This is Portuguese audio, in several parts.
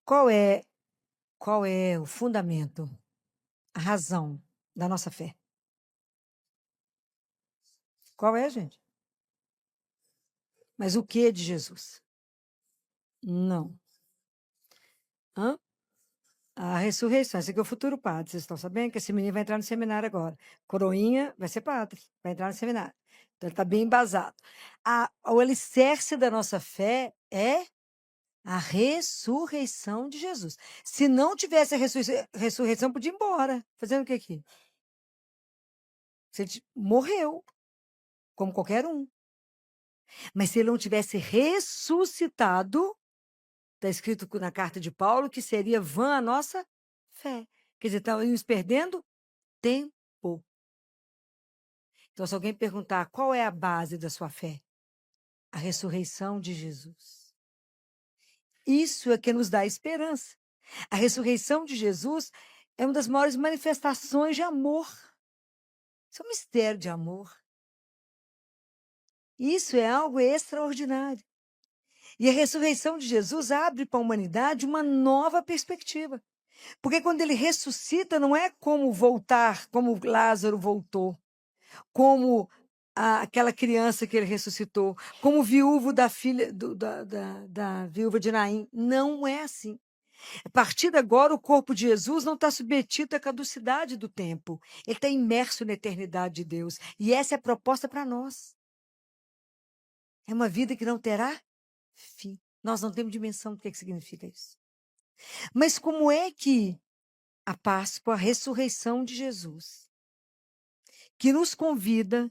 Qual é qual é o fundamento, a razão da nossa fé? Qual é, gente? Mas o que de Jesus? Não. Hã? A ressurreição. Esse aqui é o futuro padre. Vocês estão sabendo que esse menino vai entrar no seminário agora. Coroinha vai ser padre, vai entrar no seminário. Então ele está bem embasado. O alicerce da nossa fé é a ressurreição de Jesus. Se não tivesse a ressurreição, podia ir embora. Fazendo o que aqui? Você morreu, como qualquer um. Mas se ele não tivesse ressuscitado, está escrito na carta de Paulo que seria vã a nossa fé. Quer dizer, estamos perdendo tempo. Então, se alguém perguntar qual é a base da sua fé, a ressurreição de Jesus. Isso é que nos dá esperança. A ressurreição de Jesus é uma das maiores manifestações de amor. Isso é um mistério de amor. Isso é algo extraordinário. E a ressurreição de Jesus abre para a humanidade uma nova perspectiva. Porque quando ele ressuscita, não é como voltar, como Lázaro voltou, como aquela criança que ele ressuscitou, como o viúvo da filha da viúva de Naim. Não é assim. A partir de agora, o corpo de Jesus não está submetido à caducidade do tempo. Ele está imerso na eternidade de Deus. E essa é a proposta para nós. É uma vida que não terá fim. Nós não temos dimensão do que significa isso. Mas como é que a Páscoa, a ressurreição de Jesus, que nos convida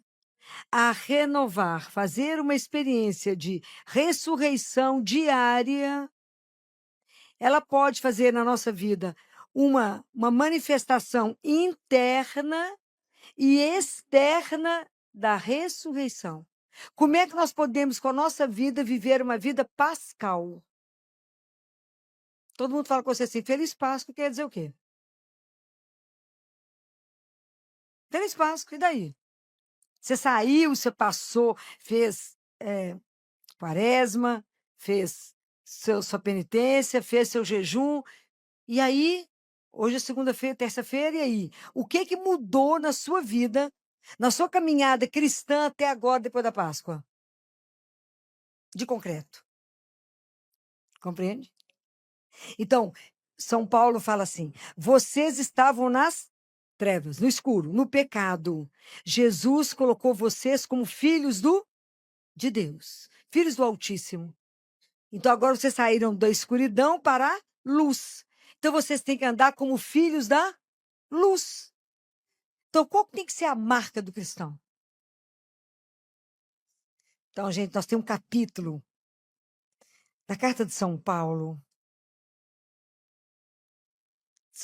a renovar, fazer uma experiência de ressurreição diária, ela pode fazer na nossa vida uma manifestação interna e externa da ressurreição. Como é que nós podemos, com a nossa vida, viver uma vida pascal? Todo mundo fala com você assim, Feliz Páscoa, quer dizer o quê? Feliz Páscoa, e daí? Você saiu, você passou, fez quaresma, fez sua penitência, fez seu jejum, e aí, hoje é segunda-feira, terça-feira, e aí? O que mudou na sua vida, na sua caminhada cristã até agora, depois da Páscoa? De concreto. Compreende? Então, São Paulo fala assim: vocês estavam nas trevas, no escuro, no pecado. Jesus colocou vocês como filhos de Deus, filhos do Altíssimo. Então agora vocês saíram da escuridão para a luz. Então vocês têm que andar como filhos da luz. Então qual tem que ser a marca do cristão? Então, gente, nós temos um capítulo da Carta de São Paulo.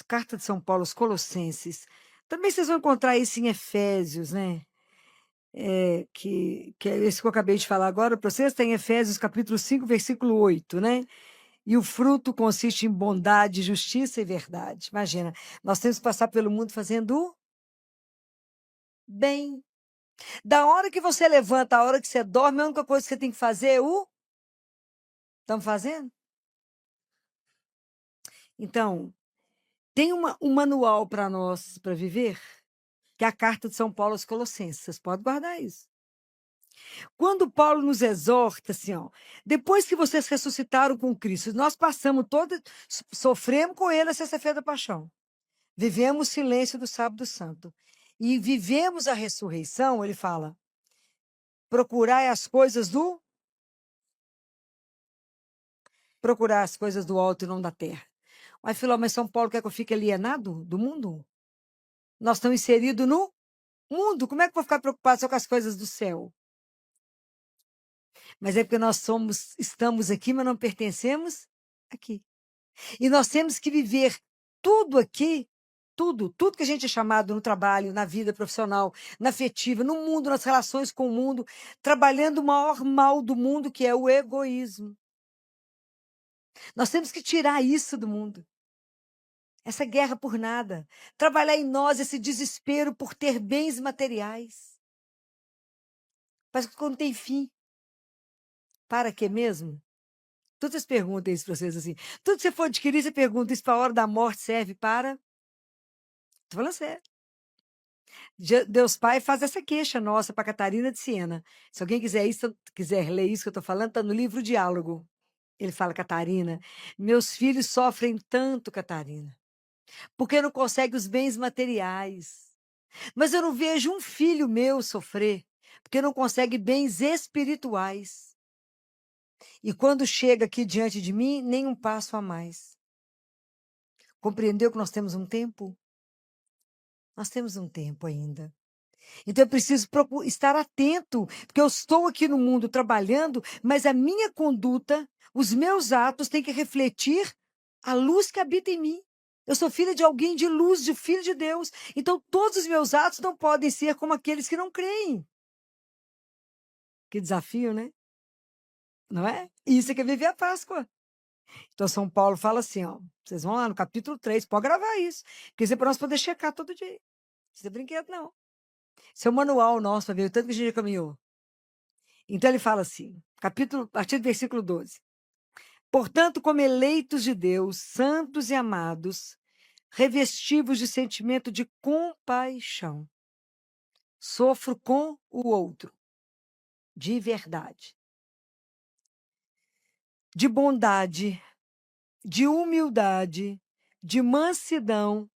Carta de São Paulo aos Colossenses. Também vocês vão encontrar isso em Efésios, né? Que é esse que eu acabei de falar agora para vocês, tem Efésios capítulo 5, versículo 8, né? E o fruto consiste em bondade, justiça e verdade. Imagina, nós temos que passar pelo mundo fazendo o bem. Da hora que você levanta, a hora que você dorme, a única coisa que você tem que fazer é o... Estamos fazendo? Então, tem um manual para nós, para viver, que é a Carta de São Paulo aos Colossenses. Vocês podem guardar isso. Quando Paulo nos exorta, assim, ó, depois que vocês ressuscitaram com Cristo, nós passamos sofremos com ele a sexta-feira da paixão. Vivemos o silêncio do sábado santo. E vivemos a ressurreição, ele fala, procurar as coisas do alto e não da terra. Aí falou, mas São Paulo quer que eu fique alienado do mundo? Nós estamos inseridos no mundo, como é que eu vou ficar preocupado só com as coisas do céu? Mas é porque nós estamos aqui, mas não pertencemos aqui. E nós temos que viver tudo aqui, tudo que a gente é chamado no trabalho, na vida profissional, na afetiva, no mundo, nas relações com o mundo, trabalhando o maior mal do mundo, que é o egoísmo. Nós temos que tirar isso do mundo. Essa guerra por nada. Trabalhar em nós esse desespero por ter bens materiais. Mas quando tem fim. Para quê mesmo? Todas as perguntas isso para vocês assim. Tudo que você for adquirir, você pergunta: isso para a hora da morte serve para? Tô falando sério. Deus Pai faz essa queixa nossa para Catarina de Siena. Se alguém quiser ler isso que eu estou falando, está no livro Diálogo. Ele fala: Catarina, meus filhos sofrem tanto, Catarina, porque não conseguem os bens materiais. Mas eu não vejo um filho meu sofrer, porque não consegue bens espirituais. E quando chega aqui diante de mim, nem um passo a mais. Compreendeu que nós temos um tempo? Nós temos um tempo ainda. Então eu preciso estar atento, porque eu estou aqui no mundo trabalhando, mas a minha conduta, os meus atos têm que refletir a luz que habita em mim. Eu sou filha de alguém de luz, de filho de Deus. Então todos os meus atos não podem ser como aqueles que não creem. Que desafio, né? Não é? Isso é que é viver a Páscoa. Então São Paulo fala assim, ó, vocês vão lá no capítulo 3, pode gravar isso, porque isso é para nós poder checar todo dia. Isso não é brinquedo, não. Isso é o manual nosso para ver o tanto que a gente já caminhou. Então ele fala assim, a partir do versículo 12. Portanto, como eleitos de Deus, santos e amados, revestivos de sentimento de compaixão, sofro com o outro, de verdade, de bondade, de humildade, de mansidão,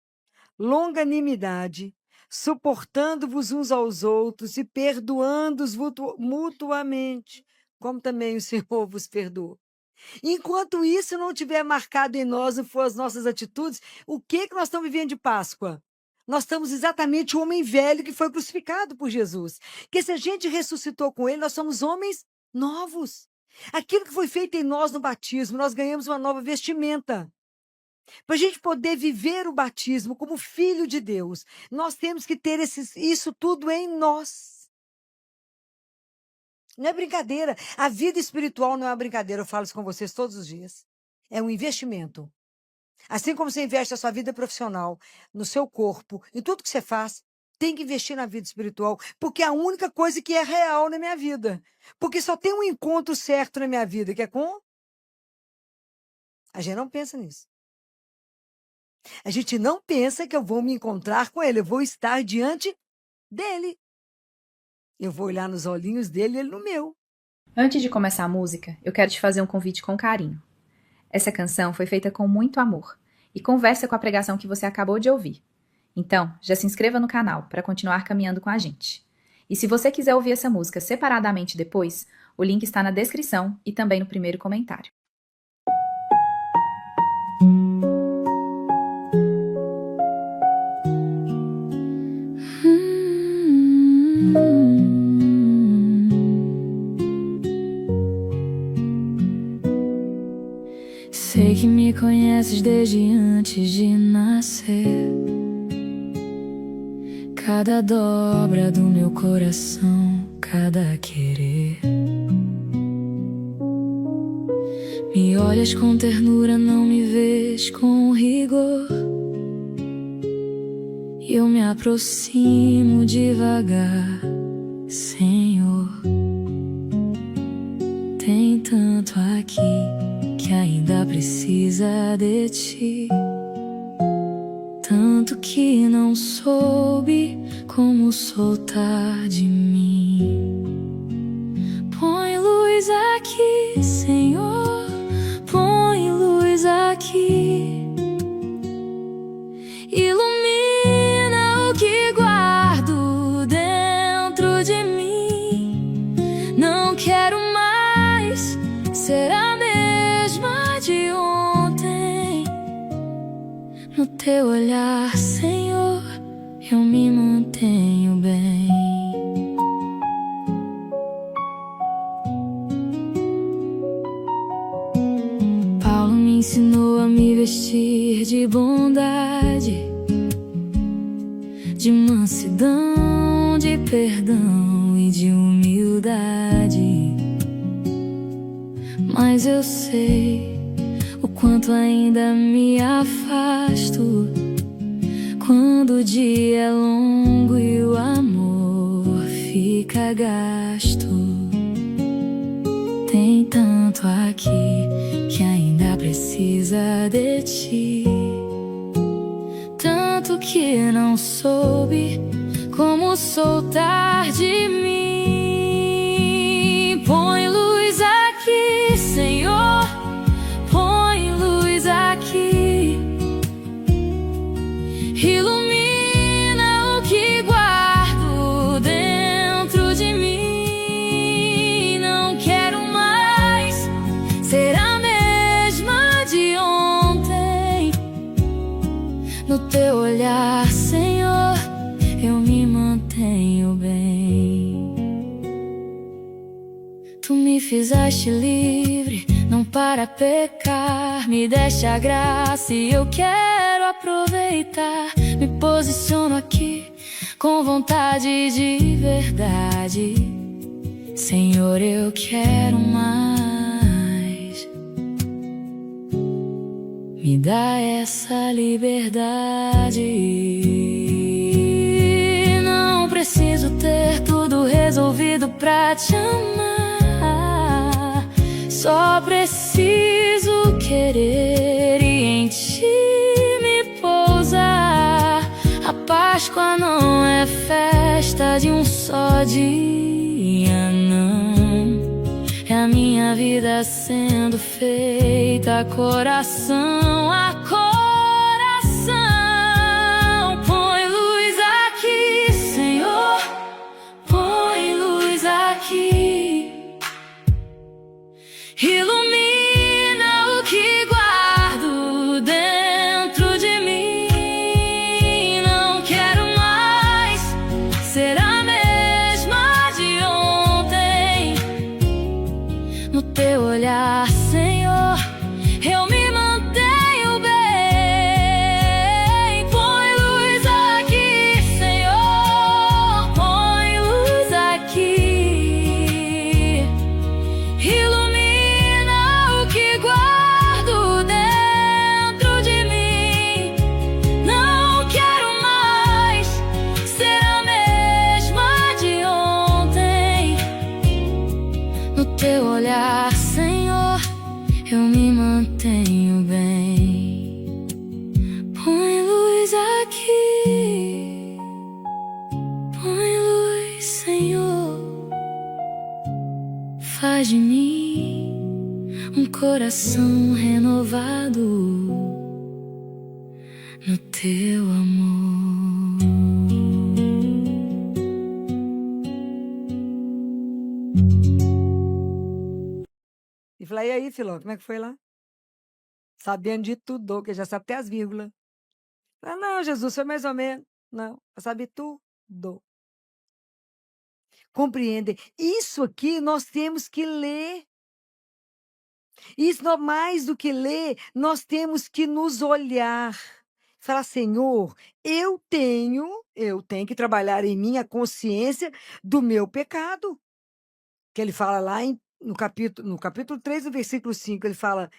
longanimidade, suportando-vos uns aos outros e perdoando-os mutuamente, como também o Senhor vos perdoou. Enquanto isso não tiver marcado em nós, não for as nossas atitudes, o que nós estamos vivendo de Páscoa? Nós estamos exatamente o homem velho que foi crucificado por Jesus. Que se a gente ressuscitou com ele, nós somos homens novos. Aquilo que foi feito em nós no batismo, nós ganhamos uma nova vestimenta. Para a gente poder viver o batismo como filho de Deus, nós temos que ter isso tudo em nós. Não é brincadeira. A vida espiritual não é uma brincadeira. Eu falo isso com vocês todos os dias. É um investimento. Assim como você investe a sua vida profissional, no seu corpo, em tudo que você faz, tem que investir na vida espiritual, porque é a única coisa que é real na minha vida. Porque só tem um encontro certo na minha vida, que é com... A gente não pensa nisso. A gente não pensa que eu vou me encontrar com ele, eu vou estar diante dele. Eu vou olhar nos olhinhos dele e ele no meu. Antes de começar a música, eu quero te fazer um convite com carinho. Essa canção foi feita com muito amor e conversa com a pregação que você acabou de ouvir. Então, já se inscreva no canal para continuar caminhando com a gente. E se você quiser ouvir essa música separadamente depois, o link está na descrição e também no primeiro comentário. Sei que me conheces desde antes de nascer. Cada dobra do meu coração, cada querer. Me olhas com ternura, não me vês com rigor. E eu me aproximo devagar, Senhor. Tem tanto aqui que ainda precisa de ti, tanto que não soube como soltar de mim. Põe luz aqui, Senhor, põe luz aqui. Ilumina o que guardo dentro de mim. Não quero mais ser a mesma de ontem. No teu olhar, Senhor, eu me mantenho bem. Paulo me ensinou a me vestir de bondade, de mansidão, de perdão e de humildade. Mas eu sei o quanto ainda me afasto quando o dia é longo e o amor fica gasto. Tem tanto aqui precisa de ti, tanto que não soube como soltar de mim. Põe luz aqui, Senhor, põe luz aqui, ilumina o que guardo dentro de mim. Não quero mais ser a mesma de ontem. No teu olhar, Senhor, eu me mantenho bem. Tu me fizeste livre, não para pecar. Me deste a graça e eu quero aproveitar. Me posiciono aqui com vontade de verdade. Senhor, eu quero mais. Me dá essa liberdade. Não preciso ter tudo resolvido pra te amar. Só preciso querer e em ti me pousar. A Páscoa não é festa de um só dia, não. É a minha vida sendo feita coração a coração. Põe luz aqui, Senhor, põe luz aqui, ilumina o que guardo dentro de mim. Não quero mais ser a mesma de ontem. No teu olhar, Senhor, eu me mantenho bem. Põe luz aqui, Senhor, põe luz aqui, ilumina o que guardo dentro de mim. Não quero mais ser a mesma de ontem. No teu olhar, Senhor, eu me mantenho bem. Põe luz aqui, põe luz, Senhor. Faz de mim um coração renovado no teu amor. E falei, e aí, Filó, como é que foi lá? Sabendo de tudo, que já sabe até as vírgulas. Ah, não, Jesus, foi mais ou menos. Não, eu sabia tudo. Compreendem? Isso aqui nós temos que ler. Isso, mais do que ler, nós temos que nos olhar. Falar, Senhor, eu tenho que trabalhar em mim a consciência do meu pecado. Que ele fala lá no capítulo 3, no versículo 5, ele fala: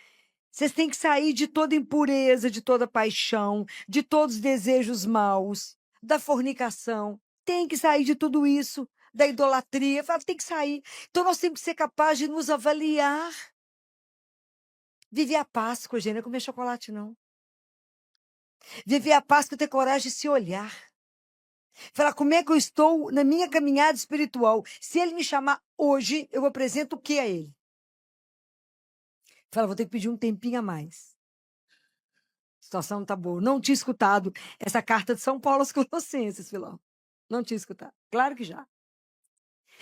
vocês têm que sair de toda impureza, de toda paixão, de todos os desejos maus, da fornicação. Tem que sair de tudo isso, da idolatria. Fala, tem que sair. Então nós temos que ser capazes de nos avaliar. Viver a Páscoa, gente, não é comer chocolate, não. Viver a Páscoa é ter coragem de se olhar. Falar, como é que eu estou na minha caminhada espiritual? Se ele me chamar hoje, eu apresento o que a ele? Fala, vou ter que pedir um tempinho a mais. A situação não tá boa. Não tinha escutado essa carta de São Paulo aos Colossenses, Filó. Não tinha escutado. Claro que já.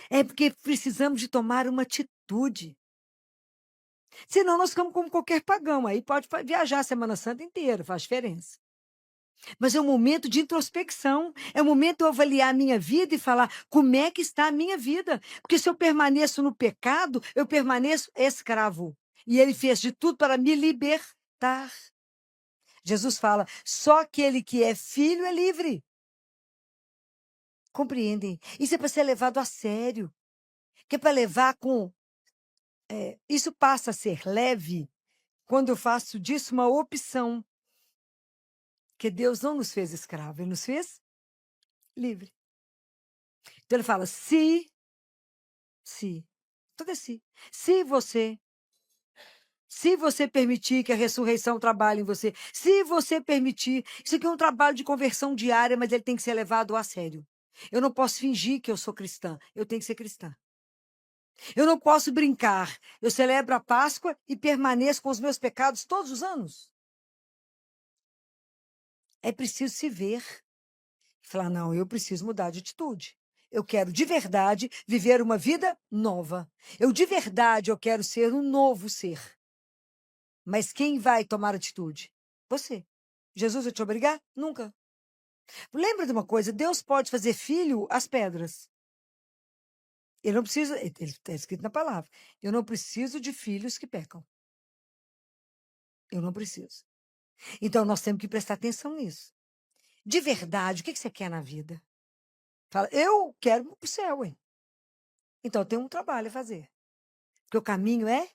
É porque precisamos de tomar uma atitude. Senão nós ficamos como qualquer pagão. Aí pode viajar a Semana Santa inteira, faz diferença. Mas é um momento de introspecção, é um momento de eu avaliar a minha vida e falar como é que está a minha vida. Porque se eu permaneço no pecado, eu permaneço escravo. E ele fez de tudo para me libertar. Jesus fala, só aquele que é filho é livre. Compreendem? Isso é para ser levado a sério. Que é para levar com... isso passa a ser leve quando eu faço disso uma opção. Que Deus não nos fez escravo, Ele nos fez livre. Então ele fala, se, tudo é se você Se você permitir que a ressurreição trabalhe em você, se você permitir, isso aqui é um trabalho de conversão diária, mas ele tem que ser levado a sério. Eu não posso fingir que eu sou cristã, eu tenho que ser cristã. Eu não posso brincar. Eu celebro a Páscoa e permaneço com os meus pecados todos os anos. É preciso se ver e falar: não, eu preciso mudar de atitude. Eu quero de verdade viver uma vida nova. Eu de verdade eu quero ser um novo ser. Mas quem vai tomar atitude? Você. Jesus vai te obrigar? Nunca. Lembra de uma coisa? Deus pode fazer filho às pedras. Ele não precisa, ele está escrito na palavra. Eu não preciso de filhos que pecam. Eu não preciso. Então nós temos que prestar atenção nisso. De verdade, o que você quer na vida? Fala, eu quero ir para o céu, hein? Então eu tenho um trabalho a fazer. Porque o caminho é.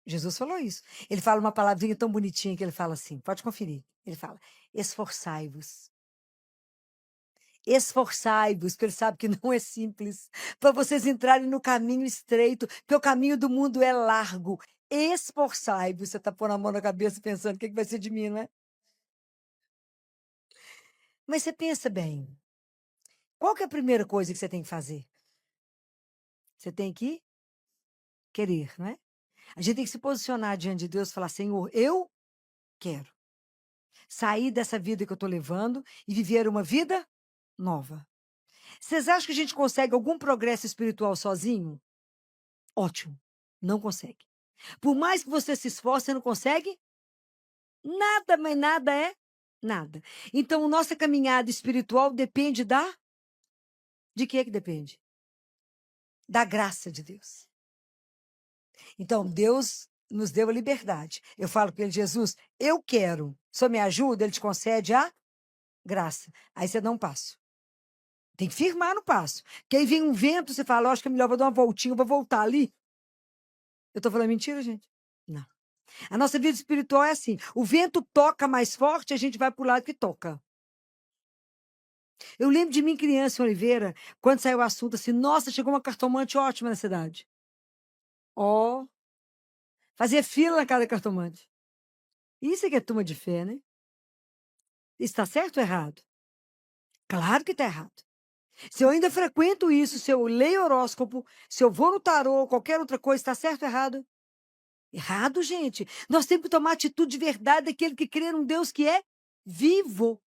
Jesus falou isso. Ele fala uma palavrinha tão bonitinha que ele fala assim, pode conferir. Ele fala: esforçai-vos. Esforçai-vos, porque ele sabe que não é simples, para vocês entrarem no caminho estreito, porque o caminho do mundo é largo. Esforçai-vos. Você está pondo a mão na cabeça pensando o que vai ser de mim, não é? Mas você pensa bem, qual que é a primeira coisa que você tem que fazer? Você tem que querer, não é? A gente tem que se posicionar diante de Deus e falar: Senhor, eu quero sair dessa vida que eu estou levando e viver uma vida nova. Vocês acham que a gente consegue algum progresso espiritual sozinho? Ótimo. Não consegue. Por mais que você se esforce, você não consegue nada, mas nada é nada. Então, nossa caminhada espiritual depende da... De que depende? Da graça de Deus. Então, Deus nos deu a liberdade. Eu falo para ele: Jesus, eu quero. Só me ajuda, ele te concede a graça. Aí você dá um passo. Tem que firmar no passo. Porque aí vem um vento, você fala: acho que é melhor, vou dar uma voltinha, vou voltar ali. Eu estou falando mentira, gente? Não. A nossa vida espiritual é assim: o vento toca mais forte, a gente vai para o lado que toca. Eu lembro de mim, criança, em Oliveira, quando saiu o assunto assim: nossa, chegou uma cartomante ótima na cidade. Ó, fazia fila na casa da cartomante. Isso é que é turma de fé, né? Está certo ou errado? Claro que está errado. Se eu ainda frequento isso, se eu leio horóscopo, se eu vou no tarô, qualquer outra coisa, está certo ou errado? Errado, gente. Nós temos que tomar atitude de verdade daquele que crê num Deus que é vivo.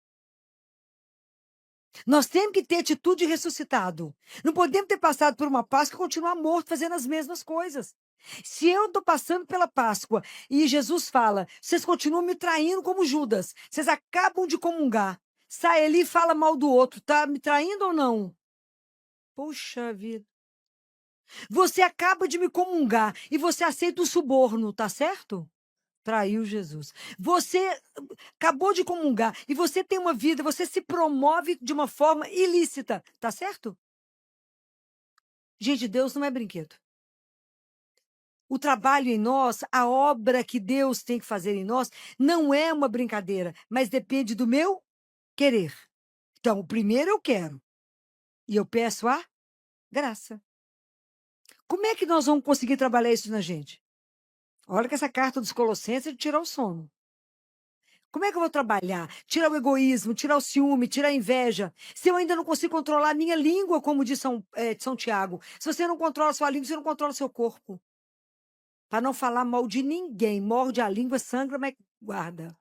Nós temos que ter atitude de ressuscitado. Não podemos ter passado por uma Páscoa e continuar morto fazendo as mesmas coisas. Se eu estou passando pela Páscoa e Jesus fala: vocês continuam me traindo como Judas, vocês acabam de comungar, sai ali e fala mal do outro, tá me traindo ou não? Puxa vida. Você acaba de me comungar e você aceita o suborno, tá certo? Traiu Jesus. Você acabou de comungar e você tem uma vida, você se promove de uma forma ilícita, tá certo? Gente, Deus não é brinquedo. O trabalho em nós, a obra que Deus tem que fazer em nós, não é uma brincadeira, mas depende do meu querer. Então, o primeiro eu quero e eu peço a graça. Como é que nós vamos conseguir trabalhar isso na gente? Olha que essa carta dos Colossenses é de tirar o sono. Como é que eu vou trabalhar? Tirar o egoísmo, tirar o ciúme, tirar a inveja. Se eu ainda não consigo controlar a minha língua, como diz São Tiago. Se você não controla a sua língua, você não controla o seu corpo. Para não falar mal de ninguém. Morde a língua, sangra, mas guarda.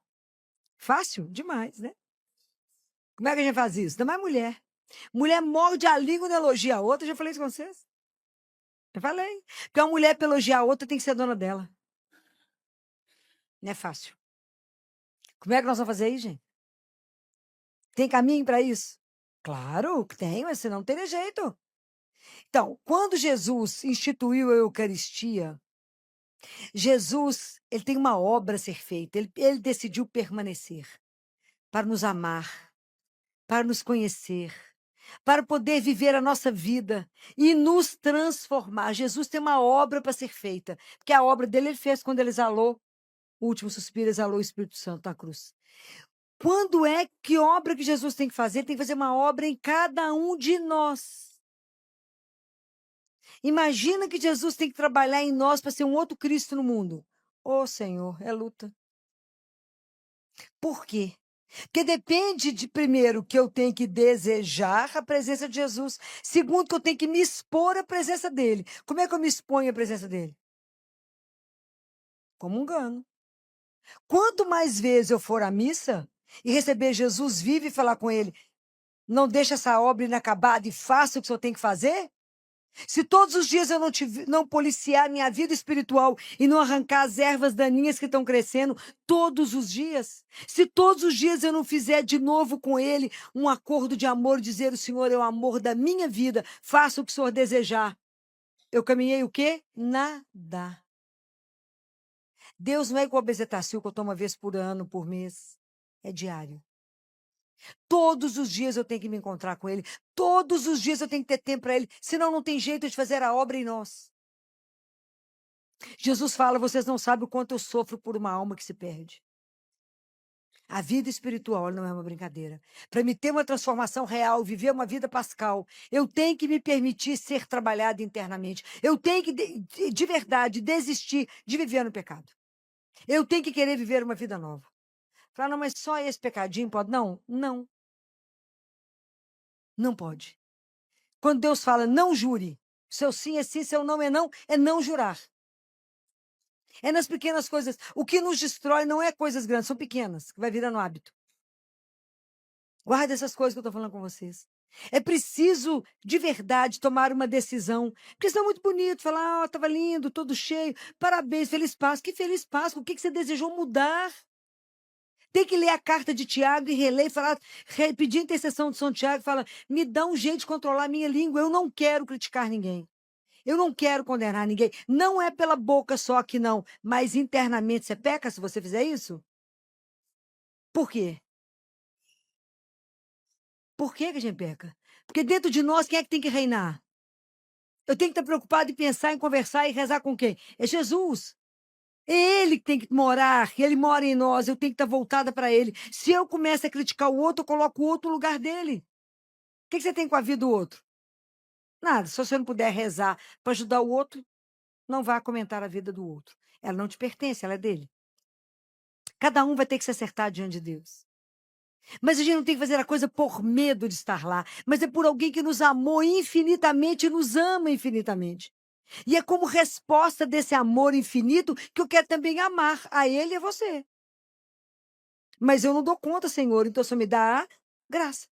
Fácil? Demais, né? Como é que a gente faz isso? Ainda mais mulher. Mulher morde a língua e não elogia a outra. Já falei isso com vocês? Já falei. Porque uma mulher, para elogiar a outra, tem que ser dona dela. Não é fácil. Como é que nós vamos fazer aí, gente? Tem caminho para isso? Claro que tem, mas senão não teria jeito. Então, quando Jesus instituiu a Eucaristia, Jesus, ele tem uma obra a ser feita, ele decidiu permanecer para nos amar, para nos conhecer, para poder viver a nossa vida e nos transformar. Jesus tem uma obra para ser feita, porque a obra dele ele fez quando ele exalou, o último suspiro, exalou o Espírito Santo na cruz. Que obra que Jesus tem que fazer? Ele tem que fazer uma obra em cada um de nós. Imagina que Jesus tem que trabalhar em nós para ser um outro Cristo no mundo. Ô, Senhor, é luta. Por quê? Porque depende de, primeiro, que eu tenho que desejar a presença de Jesus. Segundo, que eu tenho que me expor à presença dele. Como é que eu me exponho à presença dele? Comungando. Quanto mais vezes eu for à missa e receber Jesus vivo e falar com ele, não deixa essa obra inacabada e faça o que o senhor tem que fazer? Se todos os dias eu não policiar minha vida espiritual e não arrancar as ervas daninhas que estão crescendo todos os dias, se todos os dias eu não fizer de novo com ele um acordo de amor, dizer o Senhor é o amor da minha vida, faça o que o Senhor desejar, eu caminhei o quê? Nada. Deus não é igual a bezetacil que eu tomo uma vez por ano, por mês. É diário. Todos os dias eu tenho que me encontrar com ele. Todos os dias eu tenho que ter tempo para ele. Senão não tem jeito de fazer a obra em nós. Jesus fala, vocês não sabem o quanto eu sofro por uma alma que se perde. A vida espiritual não é uma brincadeira. Para me ter uma transformação real, viver uma vida pascal, eu tenho que me permitir ser trabalhado internamente. Eu tenho que, de verdade, desistir de viver no pecado. Eu tenho que querer viver uma vida nova. Falar, não, mas só esse pecadinho pode? Não, não. Não pode. Quando Deus fala, não jure, seu sim é sim, seu não é não jurar. É nas pequenas coisas. O que nos destrói não é coisas grandes, são pequenas, que vai virando hábito. Guarda essas coisas que eu estou falando com vocês. É preciso, de verdade, tomar uma decisão. Porque senão é muito bonito falar, estava lindo, todo cheio, parabéns, feliz Páscoa. Que feliz Páscoa, o que você desejou mudar? Tem que ler a carta de Tiago e reler, falar, pedir intercessão de São Tiago, fala, me dá um jeito de controlar a minha língua, eu não quero criticar ninguém. Eu não quero condenar ninguém. Não é pela boca só que não, mas internamente você peca se você fizer isso? Por quê? Por que a gente peca? Porque dentro de nós, quem é que tem que reinar? Eu tenho que estar preocupado em pensar, em conversar e rezar com quem? É Jesus. É ele que tem que morar, ele mora em nós, eu tenho que estar voltada para ele. Se eu começo a criticar o outro, eu coloco o outro no lugar dele. O que você tem com a vida do outro? Nada. Se você não puder rezar para ajudar o outro, não vá comentar a vida do outro. Ela não te pertence, ela é dele. Cada um vai ter que se acertar diante de Deus. Mas a gente não tem que fazer a coisa por medo de estar lá, mas é por alguém que nos amou infinitamente e nos ama infinitamente. E é como resposta desse amor infinito que eu quero também amar a ele e a você. Mas eu não dou conta, Senhor, então só me dá a graça.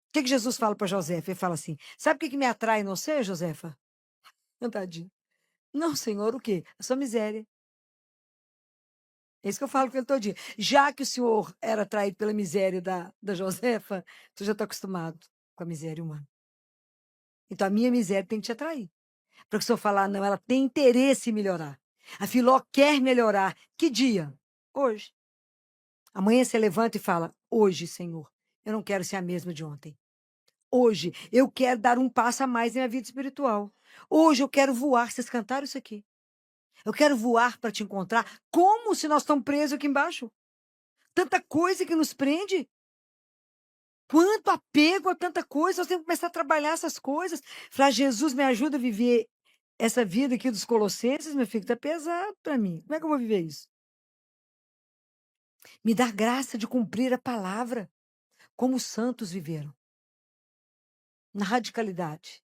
O que Jesus fala para Josefa? Ele fala assim: sabe o que me atrai em você, Josefa? Tadinho. Não, Senhor, o quê? A sua miséria. É isso que eu falo com ele todo dia. Já que o senhor era atraído pela miséria da Josefa, tu já está acostumado com a miséria humana. Então a minha miséria tem que te atrair. Para que o senhor falar, não, ela tem interesse em melhorar. A Filó quer melhorar. Que dia? Hoje. Amanhã você levanta e fala, hoje, Senhor, eu não quero ser a mesma de ontem. Hoje, eu quero dar um passo a mais na minha vida espiritual. Hoje eu quero voar. Vocês cantaram isso aqui. Eu quero voar para te encontrar. Como se nós estamos presos aqui embaixo? Tanta coisa que nos prende. Quanto apego a tanta coisa. Nós temos que começar a trabalhar essas coisas. Falar, Jesus, me ajuda a viver essa vida aqui dos Colossenses, meu filho, está pesado para mim. Como é que eu vou viver isso? Me dá graça de cumprir a palavra, como os santos viveram. Na radicalidade.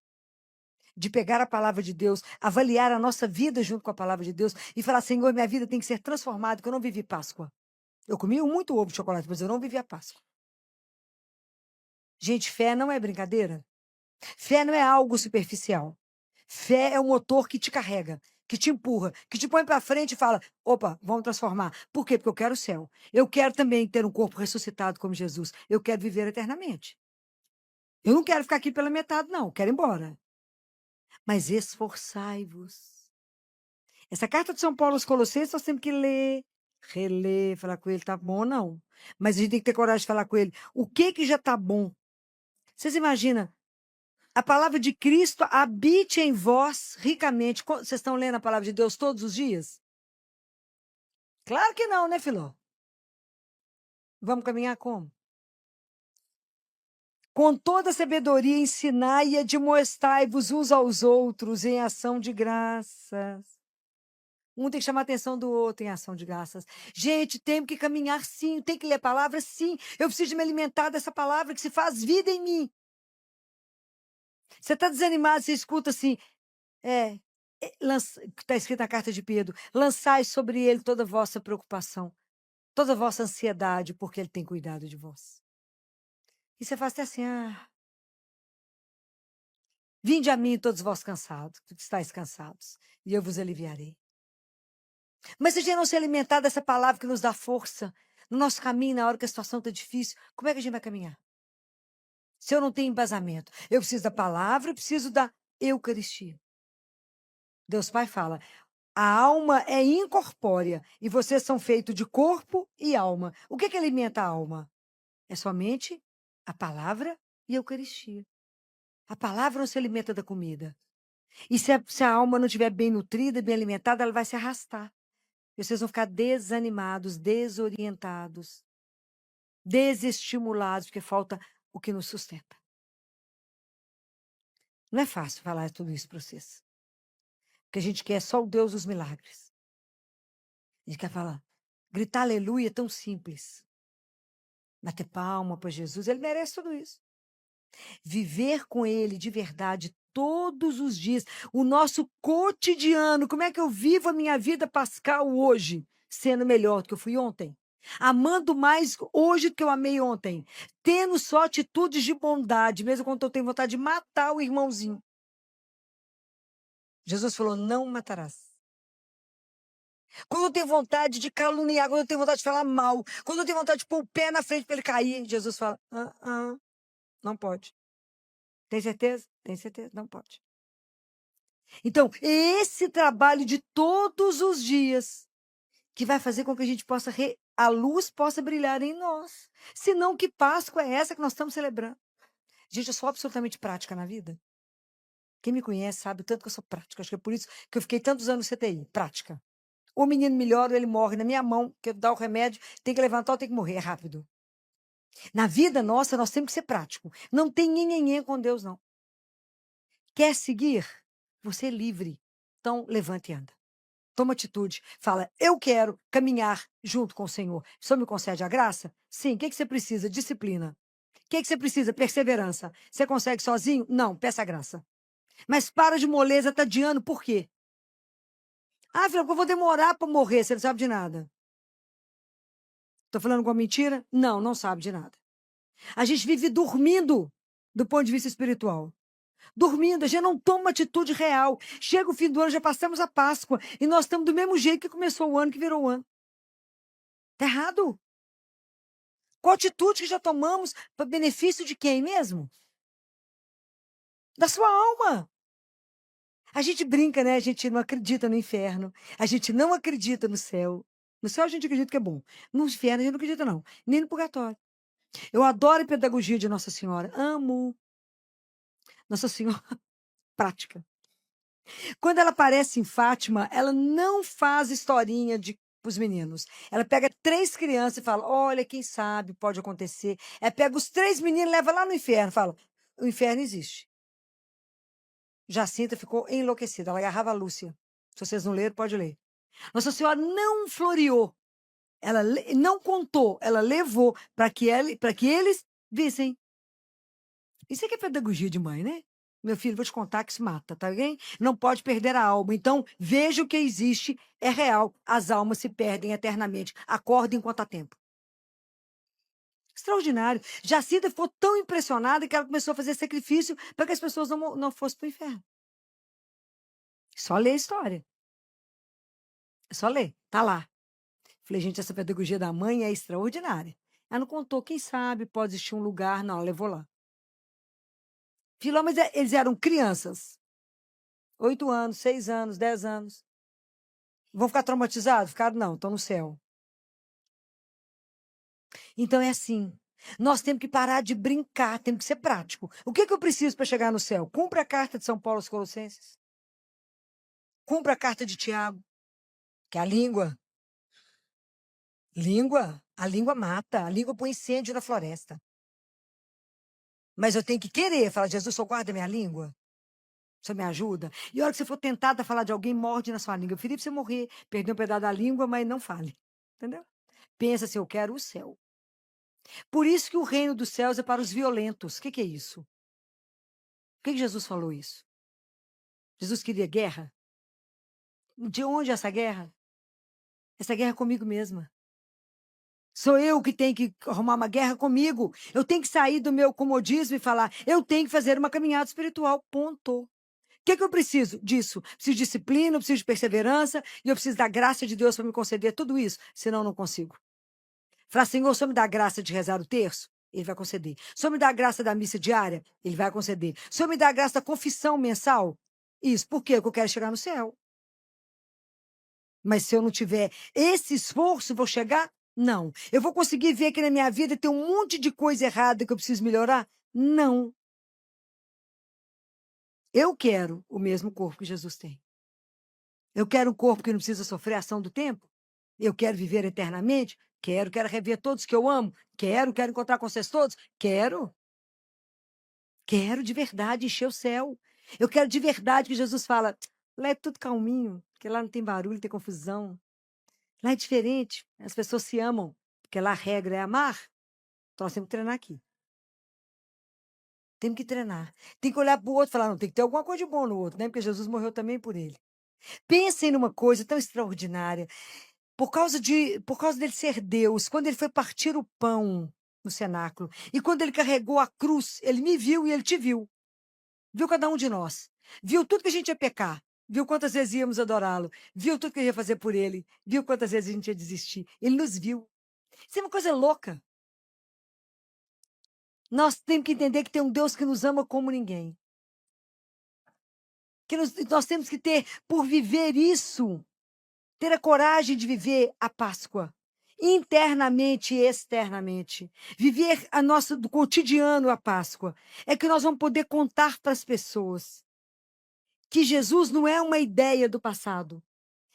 De pegar a palavra de Deus, avaliar a nossa vida junto com a palavra de Deus e falar, Senhor, minha vida tem que ser transformada, porque eu não vivi Páscoa. Eu comi muito ovo de chocolate, mas eu não vivi a Páscoa. Gente, fé não é brincadeira. Fé não é algo superficial. Fé é um motor que te carrega, que te empurra, que te põe para frente e fala, opa, vamos transformar. Por quê? Porque eu quero o céu. Eu quero também ter um corpo ressuscitado como Jesus. Eu quero viver eternamente. Eu não quero ficar aqui pela metade, não. Eu quero ir embora. Mas esforçai-vos. Essa carta de São Paulo aos Colossenses, nós temos que ler, reler, falar com ele, tá bom ou não. Mas a gente tem que ter coragem de falar com ele. O que já tá bom? Vocês imaginam? A palavra de Cristo habite em vós ricamente. Vocês estão lendo a palavra de Deus todos os dias? Claro que não, né, Filó? Vamos caminhar como? Com toda sabedoria ensinai e admoestai-vos uns aos outros em ação de graças. Um tem que chamar a atenção do outro em ação de graças. Gente, tenho que caminhar sim, tem que ler a palavra sim. Eu preciso de me alimentar dessa palavra que se faz vida em mim. Você está desanimado, você escuta assim, está escrito na carta de Pedro, lançai sobre ele toda a vossa preocupação, toda a vossa ansiedade, porque ele tem cuidado de vós. E você faz até assim, vinde a mim todos vós cansados, que estáis cansados, e eu vos aliviarei. Mas se a gente não se alimentar dessa palavra que nos dá força, no nosso caminho, na hora que a situação está difícil, como é que a gente vai caminhar? Se eu não tenho embasamento, eu preciso da palavra, eu preciso da Eucaristia. Deus Pai fala, a alma é incorpórea e vocês são feitos de corpo e alma. O que alimenta a alma? É somente a palavra e a Eucaristia. A palavra não se alimenta da comida. E se a alma não estiver bem nutrida, bem alimentada, ela vai se arrastar. E vocês vão ficar desanimados, desorientados, desestimulados, porque falta o que nos sustenta. Não é fácil falar tudo isso para vocês. Porque a gente quer só o Deus dos milagres. A gente quer falar, gritar aleluia é tão simples. Bater palma para Jesus, ele merece tudo isso. Viver com ele de verdade todos os dias, o nosso cotidiano, como é que eu vivo a minha vida pascal hoje, sendo melhor do que eu fui ontem? Amando mais hoje do que eu amei ontem, tendo só atitudes de bondade, mesmo quando eu tenho vontade de matar o irmãozinho. Jesus falou, não matarás. Quando eu tenho vontade de caluniar, quando eu tenho vontade de falar mal, quando eu tenho vontade de pôr o pé na frente para ele cair, Jesus fala, não pode. Tem certeza? Tem certeza, não pode. Então, esse trabalho de todos os dias que vai fazer com que a gente possa, a luz possa brilhar em nós. Senão, que Páscoa é essa que nós estamos celebrando? Gente, eu sou absolutamente prática na vida. Quem me conhece sabe o tanto que eu sou prática. Acho que é por isso que eu fiquei tantos anos no CTI. Prática. O menino melhora ou ele morre na minha mão, que eu dou o remédio, tem que levantar ou tem que morrer. É rápido. Na vida nossa, nós temos que ser prático. Não tem nhenhenhê com Deus, não. Quer seguir? Você é livre. Então, levante e anda. Toma atitude. Fala, eu quero caminhar junto com o Senhor. O Senhor me concede a graça? Sim. O que você precisa? Disciplina. O que você precisa? Perseverança. Você consegue sozinho? Não, peça a graça. Mas para de moleza, tá adiando. Por quê? Filho, eu vou demorar para morrer. Você não sabe de nada. Estou falando com mentira? Não, não sabe de nada. A gente vive dormindo do ponto de vista espiritual. Dormindo, a gente não toma atitude real. Chega o fim do ano, já passamos a Páscoa, e nós estamos do mesmo jeito que começou o ano, que virou o ano. Está errado. Qual atitude que já tomamos para benefício de quem mesmo? Da sua alma. A gente brinca, né? A gente não acredita no inferno. A gente não acredita no céu. No céu a gente acredita que é bom. No inferno a gente não acredita, não. Nem no purgatório. Eu adoro a pedagogia de Nossa Senhora. Amo. Nossa Senhora prática. Quando ela aparece em Fátima, ela não faz historinha para os meninos. Ela pega 3 crianças e fala, olha, quem sabe, pode acontecer. Ela pega os 3 meninos e leva lá no inferno. Fala, o inferno existe. Jacinta ficou enlouquecida. Ela agarrava a Lúcia. Se vocês não leram, pode ler. Nossa Senhora não floreou. Ela não contou. Ela levou para que eles vissem. Isso é que é pedagogia de mãe, né? Meu filho, vou te contar que isso mata, tá bem? Não pode perder a alma. Então, veja o que existe, é real. As almas se perdem eternamente. Acorda enquanto há tempo. Extraordinário. Jacinta ficou tão impressionada que ela começou a fazer sacrifício para que as pessoas não fossem para o inferno. Só ler a história. É só ler. Tá lá. Falei, gente, essa pedagogia da mãe é extraordinária. Ela não contou, quem sabe pode existir um lugar. Não, ela levou lá. Filó, mas eles eram crianças. 8 anos, 6 anos, 10 anos. Vão ficar traumatizados? Ficaram, não, estão no céu. Então é assim. Nós temos que parar de brincar, temos que ser prático. O que eu preciso para chegar no céu? Cumpra a carta de São Paulo aos Colossenses. Cumpra a carta de Tiago, que é a língua. A língua mata, a língua põe incêndio na floresta. Mas eu tenho que querer falar, Jesus, só guarda minha língua. Você me ajuda? E a hora que você for tentada a falar de alguém, morde na sua língua. Eu preferi você morrer, perder um pedaço da língua, mas não fale. Entendeu? Pensa assim, eu quero o céu. Por isso que o reino dos céus é para os violentos. O que é isso? Por que Jesus falou isso? Jesus queria guerra? De onde é essa guerra? Essa guerra é comigo mesma. Sou eu que tenho que arrumar uma guerra comigo. Eu tenho que sair do meu comodismo e falar, eu tenho que fazer uma caminhada espiritual. Ponto. O que eu preciso disso? Preciso de disciplina, eu preciso de perseverança e eu preciso da graça de Deus para me conceder tudo isso. Senão, eu não consigo. Falar, Senhor, o Senhor me dá a graça de rezar o terço? Ele vai conceder. O Senhor me dá a graça da missa diária? Ele vai conceder. O Senhor me dá a graça da confissão mensal? Isso. Por quê? Porque eu quero chegar no céu. Mas se eu não tiver esse esforço, vou chegar? Não. Eu vou conseguir ver que na minha vida tem um monte de coisa errada que eu preciso melhorar? Não. Eu quero o mesmo corpo que Jesus tem. Eu quero um corpo que não precisa sofrer a ação do tempo. Eu quero viver eternamente. Quero rever todos que eu amo. Quero encontrar com vocês todos. Quero de verdade encher o céu. Eu quero de verdade que Jesus fala, lá é tudo calminho, porque lá não tem barulho, não tem confusão. Lá é diferente, as pessoas se amam, porque lá a regra é amar. Então nós temos que treinar aqui. Temos que treinar. Tem que olhar para o outro e falar, não, tem que ter alguma coisa de bom no outro, né? Porque Jesus morreu também por ele. Pensem numa coisa tão extraordinária. Por causa dele ser Deus, quando ele foi partir o pão no cenáculo, e quando ele carregou a cruz, ele me viu e ele te viu. Viu cada um de nós. Viu tudo que a gente ia pecar. Viu quantas vezes íamos adorá-lo. Viu tudo que ia fazer por ele. Viu quantas vezes a gente ia desistir. Ele nos viu. Isso é uma coisa louca. Nós temos que entender que tem um Deus que nos ama como ninguém. Que nós temos que ter, por viver isso, ter a coragem de viver a Páscoa. Internamente e externamente. Viver do cotidiano a Páscoa. É que nós vamos poder contar para as pessoas que Jesus não é uma ideia do passado.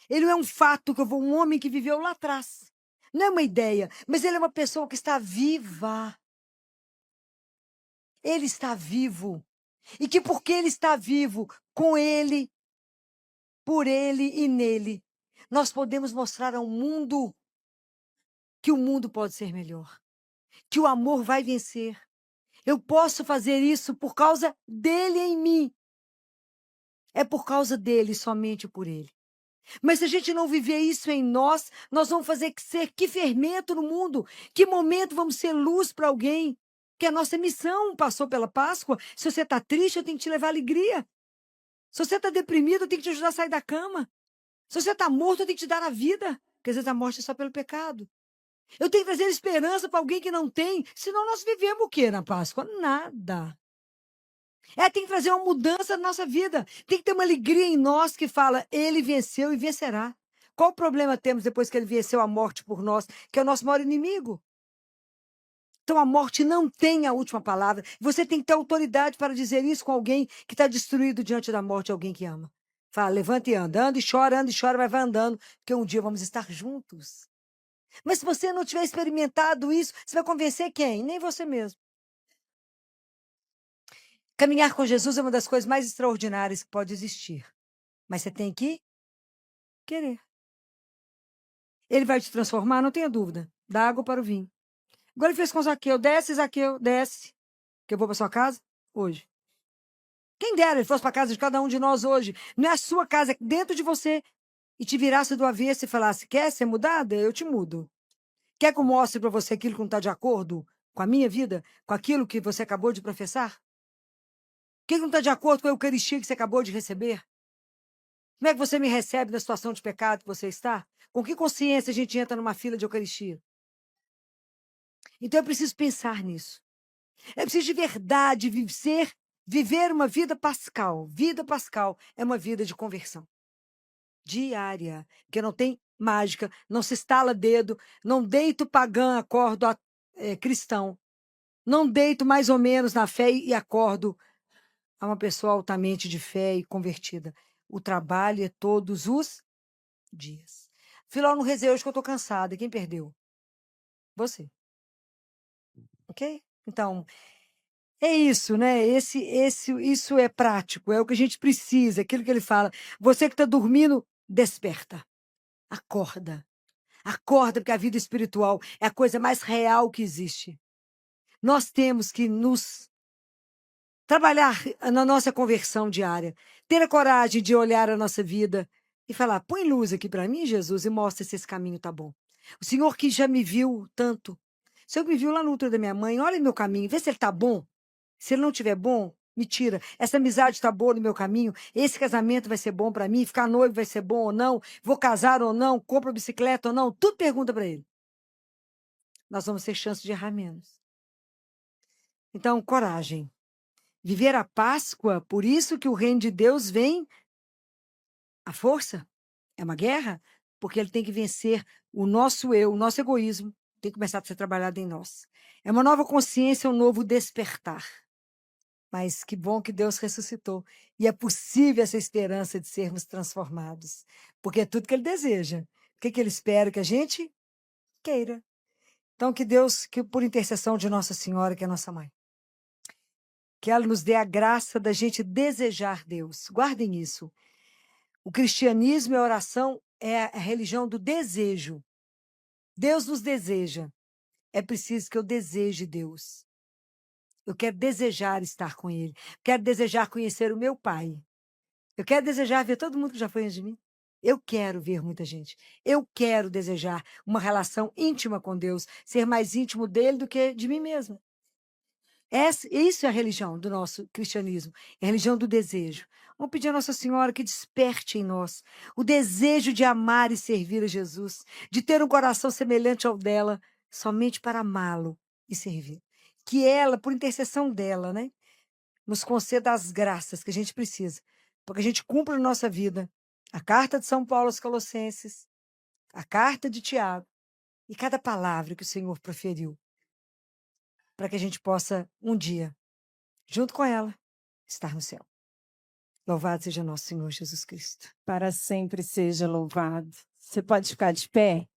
Ele não é um fato um homem que viveu lá atrás. Não é uma ideia, mas ele é uma pessoa que está viva. Ele está vivo. E que porque ele está vivo, com ele, por ele e nele, nós podemos mostrar ao mundo que o mundo pode ser melhor. Que o amor vai vencer. Eu posso fazer isso por causa dele em mim. É por causa dele, somente por ele. Mas se a gente não viver isso em nós, nós vamos fazer que fermento no mundo? Que momento vamos ser luz para alguém? Que a nossa missão passou pela Páscoa. Se você está triste, eu tenho que te levar alegria. Se você está deprimido, eu tenho que te ajudar a sair da cama. Se você está morto, eu tenho que te dar a vida. Porque às vezes a morte é só pelo pecado. Eu tenho que trazer esperança para alguém que não tem. Senão nós vivemos o quê na Páscoa? Nada. Tem que trazer uma mudança na nossa vida. Tem que ter uma alegria em nós que fala, ele venceu e vencerá. Qual o problema temos depois que ele venceu a morte por nós, que é o nosso maior inimigo? Então a morte não tem a última palavra. Você tem que ter autoridade para dizer isso com alguém que está destruído diante da morte, alguém que ama. Fala, levanta e anda e chora, mas vai andando, porque um dia vamos estar juntos. Mas se você não tiver experimentado isso, você vai convencer quem? Nem você mesmo. Caminhar com Jesus é uma das coisas mais extraordinárias que pode existir. Mas você tem que querer. Ele vai te transformar, não tenha dúvida. Da água para o vinho. Igual ele fez com Zaqueu. Desce, Zaqueu, desce. Que eu vou para sua casa hoje. Quem dera ele fosse para a casa de cada um de nós hoje. Não é a sua casa, é dentro de você. E te virasse do avesso e falasse, quer ser mudada? Eu te mudo. Quer que eu mostre para você aquilo que não está de acordo com a minha vida? Com aquilo que você acabou de professar? O que não está de acordo com a Eucaristia que você acabou de receber? Como é que você me recebe na situação de pecado que você está? Com que consciência a gente entra numa fila de Eucaristia? Então eu preciso pensar nisso. É preciso de verdade viver uma vida pascal. Vida pascal é uma vida de conversão diária, que não tem mágica, não se estala dedo, não deito pagã, acordo cristão. Não deito mais ou menos na fé e acordo a uma pessoa altamente de fé e convertida. O trabalho é todos os dias. Filó, não rezei hoje que eu estou cansada. Quem perdeu? Você. Ok? Então, É isso, né? Isso é prático, é o que a gente precisa, aquilo que ele fala. Você que está dormindo, desperta, acorda. Acorda, porque a vida espiritual é a coisa mais real que existe. Nós temos que nos trabalhar na nossa conversão diária, ter a coragem de olhar a nossa vida e falar: põe luz aqui para mim, Jesus, e mostra se esse caminho tá bom. O Senhor que já me viu tanto, o Senhor me viu lá no útero da minha mãe, olha meu caminho, vê se ele tá bom. Se ele não estiver bom, me tira. Essa amizade está boa no meu caminho. Esse casamento vai ser bom para mim. Ficar noivo vai ser bom ou não. Vou casar ou não. Compro bicicleta ou não. Tudo pergunta para ele. Nós vamos ter chance de errar menos. Então, coragem. Viver a Páscoa, por isso que o reino de Deus vem à força. É uma guerra, porque ele tem que vencer o nosso eu, o nosso egoísmo. Tem que começar a ser trabalhado em nós. É uma nova consciência, um novo despertar. Mas que bom que Deus ressuscitou. E é possível essa esperança de sermos transformados. Porque é tudo que ele deseja. O que ele espera que a gente queira. Então, que Deus, que por intercessão de Nossa Senhora, que é nossa mãe, que ela nos dê a graça da gente desejar Deus. Guardem isso. O cristianismo e a oração é a religião do desejo. Deus nos deseja. É preciso que eu deseje Deus. Eu quero desejar estar com Ele. Quero desejar conhecer o meu Pai. Eu quero desejar ver todo mundo que já foi antes de mim. Eu quero ver muita gente. Eu quero desejar uma relação íntima com Deus, ser mais íntimo dele do que de mim mesma. Isso é a religião do nosso cristianismo, é a religião do desejo. Vamos pedir a Nossa Senhora que desperte em nós o desejo de amar e servir a Jesus, de ter um coração semelhante ao dela, somente para amá-lo e servir. Que ela, por intercessão dela, né, nos conceda as graças que a gente precisa, para que a gente cumpra na nossa vida a carta de São Paulo aos Colossenses, a carta de Tiago e cada palavra que o Senhor proferiu, para que a gente possa, um dia, junto com ela, estar no céu. Louvado seja nosso Senhor Jesus Cristo. Para sempre seja louvado. Você pode ficar de pé?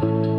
amor.